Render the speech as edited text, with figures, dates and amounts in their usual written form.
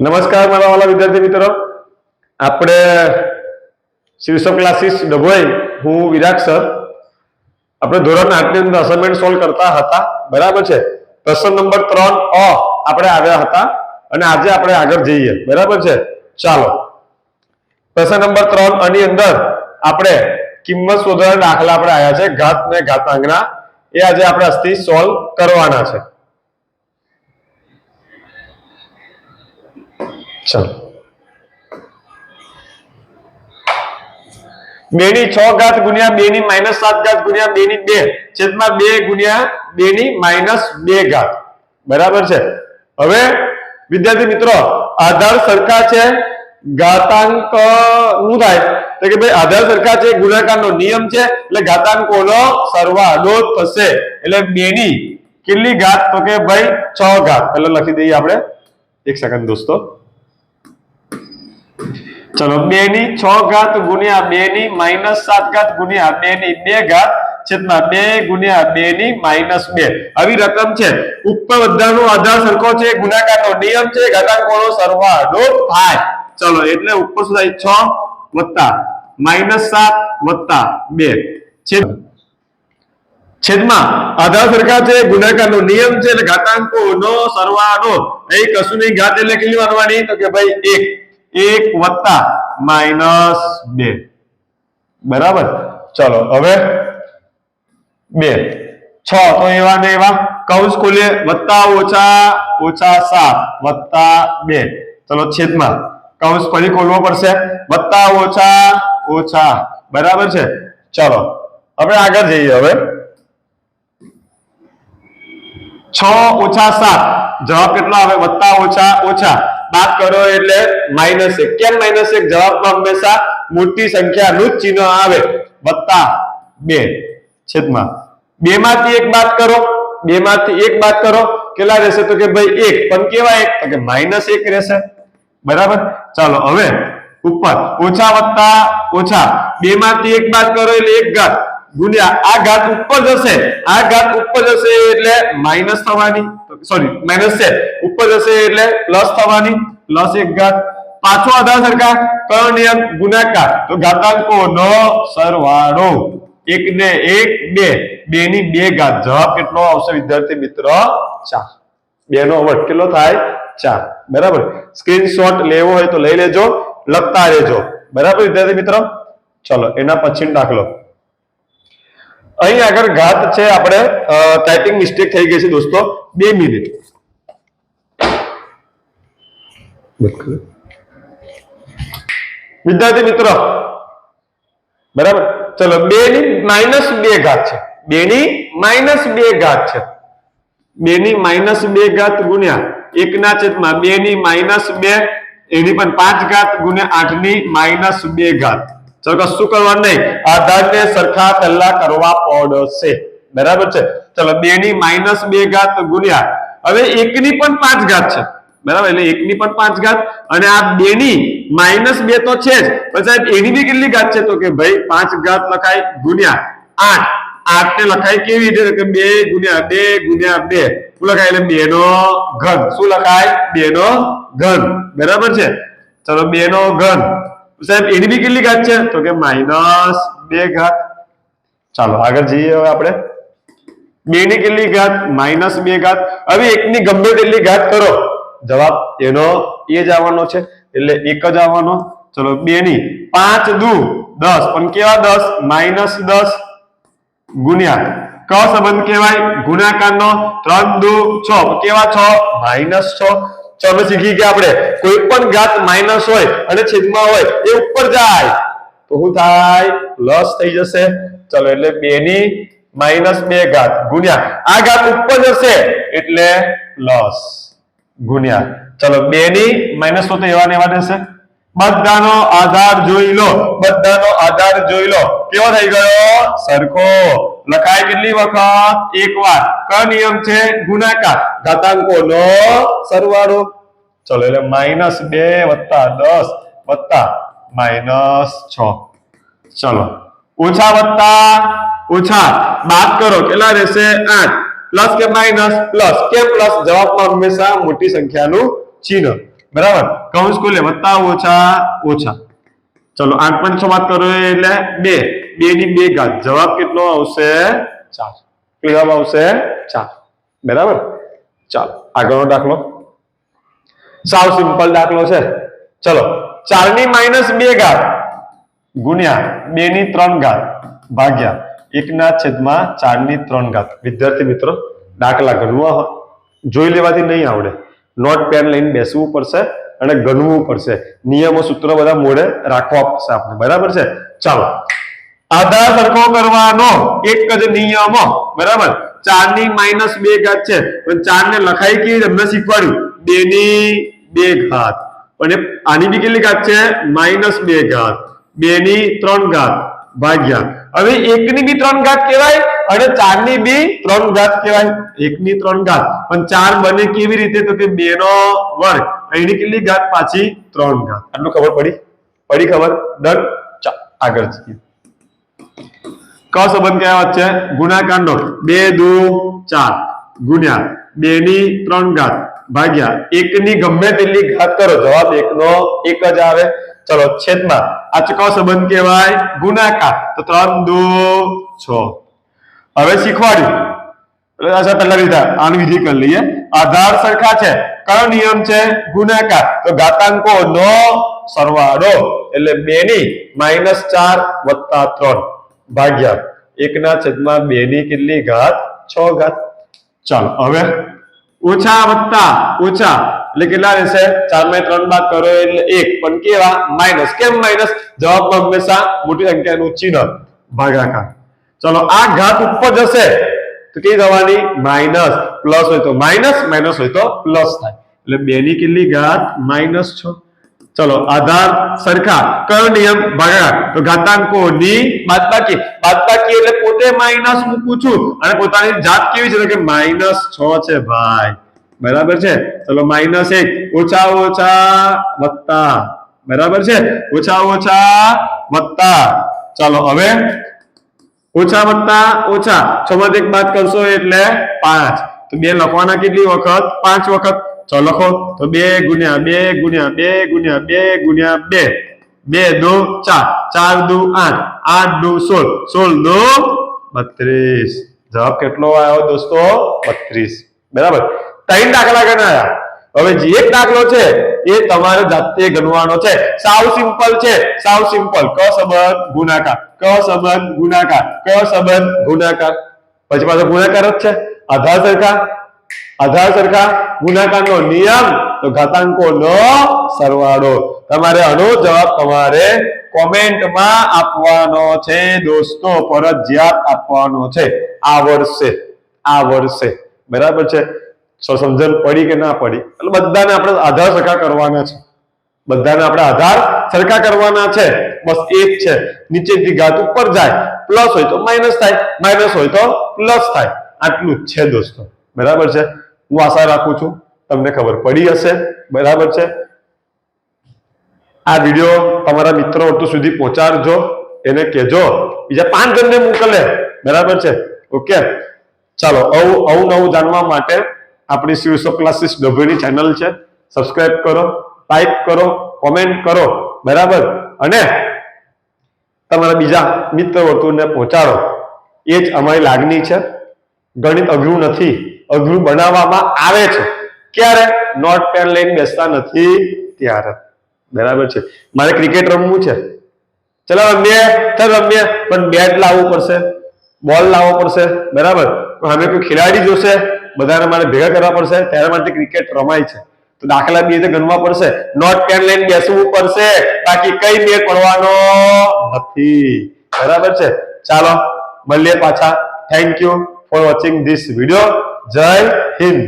નમસ્કાર મારા વાલા વિદ્યાર્થી મિત્રો, આપણે શીર્ષક ક્લાસીસ ડભોઈ, હું વિરાટ સર. આપણે ધોરણ 8 ની અંદર અસાઇનમેન્ટ સોલ્વ કરતા હતા, બરાબર છે. પ્રશ્ન નંબર 3 અ આપણે આવ્યા હતા અને આજે આપણે આગળ જઈએ, બરાબર છે. ચાલો, પ્રશ્ન નંબર 3 ની અંદર આપણે કિંમત શોધવાના દાખલા આપણે આવ્યા છે, ઘાત ને ઘાતાંકના. એ આજે આપણે આજથી સોલ્વ કરવાના છે. ચાલો, 2 ની 6 ઘાત ગુણ્યા 2 ની -7 ઘાત ગુણ્યા 2 ની 2 છેદમાં 2 ગુણ્યા 2 ની -2 ઘાત, બરાબર છે. હવે વિદ્યાર્થી મિત્રો, આધાર સરખા છે, ઘાતાંક શું થાય તો કે ભાઈ આધાર સરખા છે, ગુણાકારનો નિયમ છે, એટલે ઘાતાંકોનો સરવાળો થશે. એટલે 2 ની કેટલી ઘાત તો કે ભાઈ 6 ઘાત. પહેલા લખી દઈએ આપણે, એક સેકન્ડ દોસ્તો. ચલો, 2 ની 6 ઘાત ગુણ્યા 2 ની -7 ઘાત ગુણ્યા 2 ની 2 ઘાત છેદમાં 2 ગુણ્યા 2 ની -2 આવી રકમ છે. ઉપર બધાનો આધાર સરખો છે, ગુણાકારનો નિયમ છે, ઘાતાંકોનો સરવાળો થાય. ચલો, એટલે ઉપર શું થાય 6 વત્તા -7 વત્તા 2 છેદમાં આધાર સરખા છે, ગુણાકારનો નિયમ છે, એટલે ઘાતાંકોનો સરવાળો. અહીં કશું નહીં, ઘાત એટલે કેટલી માનવાની તો કે ભાઈ 1 વત્તા -2, બરાબર. ચલો, હવે 2 6 તો એવા ને એવા કૌંસ ખોલીએ, વત્તા ઓછા ઓછા 7 વત્તા 2. ચલો, છેદમાં કૌંસ ફરી ખોલવો પડશે, વત્તા ઓછા ઓછા, બરાબર છે. ચલો, હવે આગળ જઈએ. હવે 6 ઓછા 7 જવાબ કેટલો આવે? વત્તા ઓછા ઓછા બાદ કરો એટલે -1. કેમ -1? જવાબમાં હંમેશા મોટી સંખ્યાનું જ ચિહ્ન આવે. વત્તા 2 છેદમાં 2 માંથી 1 બાદ કરો, 2 માંથી 1 બાદ કરો, કેટલા રહેશે તો કે ભાઈ 1. પણ કેવા 1 તો કે -1 રહેશે, બરાબર. ચાલો, હવે ઉપર ઓછા વત્તા ઓછા 2 માંથી 1 બાદ કરો એટલે 1 ઘાત ગુણ્યા આ ઘાત ઉપર જશે, આ ઘાત ઉપર જશે એટલે માઈનસ થવાની, સોરી માઈનસ છે, ઉપર જશે એટલે પ્લસ થવાની, +1 ઘાત. પાછો આધાર સરખા, કયો નિયમ? ગુણાકાર. તો ઘાતાંકોનો સરવાળો 1 ને 1 2, 2 ની 2 ઘાત. જવાબ કેટલો આવશે વિદ્યાર્થી મિત્રો? 4. 2 નો વર્ગ કેટલો થાય? 4, બરાબર. સ્ક્રીનશોટ લેવો હોય તો લઈ લેજો, લખતા રહેજો, બરાબર વિદ્યાર્થી મિત્રો. ચલો, એના પછીનો દાખલો. અહીં આગળ ઘાત છે, આપણે ટાઈપિંગ મિસ્ટેક થઈ ગઈ છે દોસ્તો, 2 મિનિટ. વિદ્યાર્થી મિત્રો, બરાબર. ચલો, 2 ની -2 ઘાત છે, 2 ની -2 ઘાત છે. 2 ની -2 ઘાત ગુણ્યા 1 ના છેદમાં 2 ની -2, એની પણ 5 ઘાત ગુણ્યા 8 ની -2 ઘાત. ચલો, કશું કરવાનું નહીં, આધારને સરખા પહેલા કરવા પડશે, બરાબર છે. ચલો, 2 ની -2 ઘાત ગુણ્યા, હવે 1 ની પણ 5 ઘાત છે, બરાબર. એટલે 1 ની પણ 5 ઘાત અને આ 2 ની -2 તો છે જ, પણ સાહેબ એની બી કેટલી ઘાત છે તો કે ભાઈ 5 ઘાત લખાય ગુણ્યા 8. 8 ને લખાય કેવી રીતે કે 2 ગુણ્યા 2 ગુણ્યા 2 શું લખાય? એટલે 2 નો ઘન. શું લખાય? 2 નો ઘન, બરાબર છે. ચલો, 2 નો ઘન. સાહેબ એની બી કેટલી ઘાત છે તો કે -2 ઘાત. ચાલો, આગળ જઈએ. હવે આપણે 2 ની કેટલી ઘાત? -2 ઘાત. હવે 1 ની ગમે તેટલી ઘાત કરો, જવાબ એનો એ જ આવવાનો છે, એટલે 1 જ આવવાનો. ચલો, 2 ની 5 દુ 10, પણ કેવા 10? -10 ગુણ્યા કયો સંબંધ કહેવાય? ગુણાકારનો. 3 દુ 6, કેવા 6? -6. ચલો, શીખી ગયા આપણે, કોઈ પણ ઘાત માઈનસ હોય અને છેદમાં હોય એ ઉપર જાય તો શું થાય? પ્લસ થઈ જશે. ચલો, એટલે 2 ની -2 ઘાત ગુણ્યા આ ઘાત ઉપર જશે એટલે પ્લસ ગુણ્યા. ચલો, 2 ની માઈનસ તો એવા ને એવા રહેશે. બધાનો આધાર જોઈ લો, બધાનો આધાર જોઈ લો, કેવો થઈ ગયો? સરખો. લખાય કેટલી વખત? 1 વાર. કયો નિયમ છે? ગુણાકાર. ઘાતાંકોનો સરવાળો. ચલો, એટલે -2 વત્તા 10 વત્તા -6. ચલો, ઓછા વત્તા ઓછા બાદ કરો, કેટલા રહેશે? 8. પ્લસ કે માઈનસ? પ્લસ. કેમ પ્લસ? જવાબમાં હંમેશા મોટી સંખ્યાનું ચિહ્ન. બરાબર કૌંસ ખોલે વત્તા ઓછા ઓછા ચલો 8.6 બાદ કરો એટલે 2 2 ની 2 ઘાત જવાબ કેટલો આવશે 4 જવાબ આવશે 4 બરાબર ચાલો આગળનો દાખલો સાવ સિમ્પલ દાખલો છે ચલો 4 ની -2 ઘાત ગુણ્યા 2 ની 3 ઘાત ભાગ્યા 1 ના છેદમાં 4 ની 3 ઘાત વિદ્યાર્થી મિત્રો દાખલા ગણવા જોઈ લેવાથી નહીં આવડે નોટ પેન લઈને બેસવું પડશે અને ગણવું પડશે નિયમો સૂત્રો બધા મોઢે રાખવા પડશે આપણે બરાબર છે ચાલો આધાર સરખો કરવાનો એક જ નિયમ બરાબર 4 ની -2 ઘાત છે પણ 4 ને લખાઈ કેવી તમને શીખવાડ્યું 2 ની 2 ઘાત અને આની બી કેટલી ઘાત છે -2 ઘાત 2 ની 3 ઘાત ભાગ્યા હવે 1 ની બી 3 ઘાત કહેવાય અને 4 ની બી 3 ઘાત કહેવાય 1 ની 3 ઘાત પણ 4 બને કેવી રીતે તો કે 2 નો વર્ગ અહીંની કેટલી ઘાત પાછી 3 ઘાત આટલું ખબર પડી ખબર ડન ચાલ આગળ જઈએ ક સંબંધ કયા વચ્ચે ગુણાકારનો 2 દુ 4 ગુણ્યા 2 ની 3 ઘાત ભાગ્યા 1 ની ગમે તેટલી ઘાત કરો જવાબ 1 નો 1 જ આવે ચલો છેદમાં આ ક સંબંધ કહેવાય ગુણાકાર તો 3 દુ 6 હવે શીખવાડ્યું અચ્છા પહેલા લીધા આની વિધિ કરી લઈએ આધાર સરખા છે કયો નિયમ છે ગુણાકાર તો ઘાતાંકો નો સરવાળો એટલે 2 ની -4 વત્તા 3 ભાગ્યા 1 ના છેદમાં 2 ની કેટલી ઘાત 6 ઘાત ચાલો હવે ઓછા વત્તા ઓછા એટલે કેટલા રહેશે 4 માં 3 બાદ કરો એટલે 1 પણ કેવા માઈનસ કેમ માઈનસ જવાબમાં હંમેશા મોટી સંખ્યાનું ચિહ્ન ભાગાકાર ચલો આ ઘાત ઉપર જશે તો કેવી થવાની માઈનસ પ્લસ હોય તો માઈનસ માઈનસ હોય તો પ્લસ થાય એટલે 2 ની કેટલી ઘાત -6 ચલો આધાર સરખા કયો નિયમ ભાગાકાર તો ઘાતાંકોની બાદબાકી બાદબાકી એટલે પોતે માઈનસ મૂકું છું અને પોતાની જાત કેવી છે તો કે -6 છે ભાઈ બરાબર છે ચલો -1 ઓછા ઓછા વત્તા બરાબર છે ઓછા ઓછા વત્તા ચાલો હવે ઓછા વત્તા ઓછા 6 માંથી 1 બાદ કરશો એટલે 5 તો 2 લખવાના કેટલી વખત 5 વખત ચલો લખો તો 2 ગુણ્યા 2 ગુણ્યા 2 ગુણ્યા 2 ગુણ્યા 2 2 દુ 4 4 દુ 8 8 દુ 16 16 દુ 32 જવાબ કેટલો આવ્યો દોસ્તો 32 બરાબર 3 દાખલા ગણાયા હવે જે એક દાખલો છે એ તમારે જાતે ગણવાનો છે સાવ સિમ્પલ છે સાવ સિમ્પલ ક સંબંધ ગુણાકાર ક સંબંધ ગુણાકાર ક સંબંધ ગુણાકાર પછી પાછો ગુણાકાર જ છે આધાર સરખા ગુણાકારનો નિયમ તો ઘાતાંકોનો સરવાળો તમારે આનો જવાબ તમારે કોમેન્ટમાં આપવાનો છે દોસ્તો ફરજિયાત આપવાનો છે આ વર્ષે બરાબર છે સમજણ પડી કે ના પડી એટલે બધાને આપણે આધાર સરખા કરવાના છે બધાને આપણે આધાર સરખા કરવાના છે બસ એક છે નીચેથી ઘાત ઉપર જાય પ્લસ હોય તો માઈનસ થાય માઈનસ હોય તો પ્લસ થાય આટલું જ છે દોસ્તો બરાબર છે હું આશા રાખું છું તમને ખબર પડી હશે બરાબર છે આ વિડિયો તમારા મિત્રો સુધી પહોંચાડજો એને કહેજો બીજા 5 જણને મોકલે બરાબર છે ઓકે ચાલો આવું નવું જાણવા માટે આપણી શિવસો ક્લાસીસ ડભોઈની ચેનલ છે સબસ્ક્રાઇબ કરો લાઈક કરો કોમેન્ટ કરો બરાબર અને તમારા બીજા મિત્ર વર્તુળને પહોંચાડો એ જ અમારી લાગણી છે ગણિત અઘરું નથી અઘરું બનાવવામાં આવે છે ક્યારે નોટ પેન લઈને બેસતા નથી ત્યારે બરાબર છે મારે ક્રિકેટ રમવું છે ચલો રમીએ પણ બેટ લાવવું પડશે બોલ લાવવો પડશે બરાબર અમે કોઈ ખેલાડી જોશે બધાને મારે ભેગા કરવા પડશે ત્યારે માટે ક્રિકેટ રમાય છે તો દાખલા બી રીતે ગણવા પડશે નોટ પેન લઈને બેસવું પડશે બાકી કઈ મેળ પડવાનો નથી બરાબર છે ચાલો મળીએ પાછા thank you for watching this video જય હિન્દ